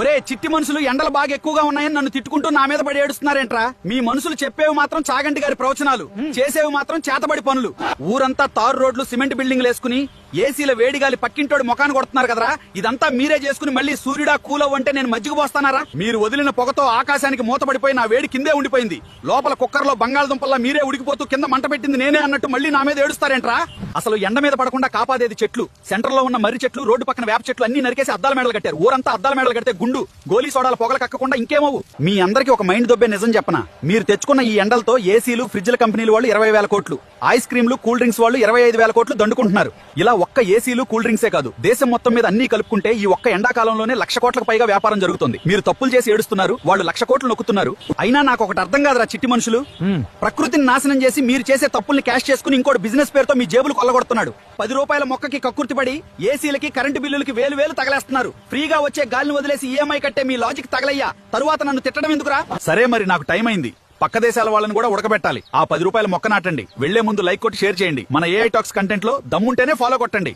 ఒరే చిట్టి మనుషులు ఎండలు బాగా ఎక్కువగా ఉన్నాయని నన్ను తిట్టుకుంటూ నా మీద పడి ఏడుస్తున్నారేంట్రా? మీ మనుషులు చెప్పేవి మాత్రం చాగంటి గారి ప్రవచనాలు, చేసేవి మాత్రం చేతబడి పనులు. ఊరంతా తారు రోడ్లు సిమెంట్ బిల్డింగ్లు వేసుకుని ఏసీల వేడిగాలి పక్కింటోడు ముఖాన్ని కొడుతున్నారు కదరా. ఇదంతా మీరే చేసుకుని మళ్ళీ సూర్యుడా కూలవ్వంటే నేను మజ్జిగ పోస్తానారా? మీరు వదిలిన పొగతో ఆకాశానికి మూతపడిపోయి నా వేడి కిందే ఉండిపోయింది. లోపల కుక్కర్లో బంగాళదుంపల్లా మీరే ఉడికిపోతూ కింద మంట పెట్టింది నేనే అన్నట్టు మళ్ళీ నా మీద ఏడుస్తారేంట్రా? అసలు ఎండ మీద పడకుండా కాపాడేది చెట్లు. సెంటర్ లో ఉన్న మర్రి చెట్లు, రోడ్డు పక్కన వేప చెట్లు అన్ని నరికేసి అద్దాల మేడలు కట్టారు. ఊరంతా అద్దాల మేడలు కడితే గుండు గోలీ సోడాల పొగలు కక్కకుండా ఇంకేమవు. మీ అందరికి ఒక మైండ్ దొబ్బే నిజం చెప్పనా? మీరు తెచ్చుకున్న ఈ ఎండలతో ఏసీలు, ఫ్రిడ్జ్ల కంపెనీలు వాళ్ళు 20,000 కోట్లు, ఐస్ క్రీమ్లు, కూల్ డ్రింక్స్ వాళ్ళు 25,000 కోట్లు దండుకుంటున్నారు. ఇలా ఒక్క ఏసీలు, కూల్ డ్రింక్సే కాదు, దేశం మొత్తం మీద అన్ని కలుపుకుంటే ఈ ఒక్క ఎండాకాలంలోనే 1,00,000 కోట్లకు పైగా వ్యాపారం జరుగుతుంది. మీరు తప్పులు చేసి ఏడుస్తున్నారు, వాళ్ళు 1,00,000 కోట్లు నొక్కుతున్నారు. అయినా నాకు ఒకటి అర్థం కాదురా చిట్టి మనుషులు. ప్రకృతిని నాశనం చేసి మీరు చేసే తప్పుల్ని క్యాష్ చేసుకుని ఇంకోటి బిజినెస్ పేరుతో మీ జేబులు కొల్లగొడుతున్నాడు. 10 రూపాయల మొక్కకి కక్కుర్తిపడి ఏసీలకి, కరెంటు బిల్లులకి వేలు తగలేస్తున్నారు. ఫ్రీగా వచ్చే గాలిని వదిలేసి ఈఎంఐ కట్టే మీ లాజిక్ తగలయ్యా. తరువాత నన్ను తిట్టడం ఎందుకురా? సరే మరి నాకు టైం అయింది. పక్క దేశాల వాళ్ళని కూడా ఉడకబెట్టాలి. ఆ 10 రూపాయల మొక్క నాటండి. వెళ్లే ముందు లైక్ కొట్టి షేర్ చేయండి. మన ఏఐ టాక్స్ కంటెంట్ లో దమ్ముంటేనే ఫాలో కొట్టండి.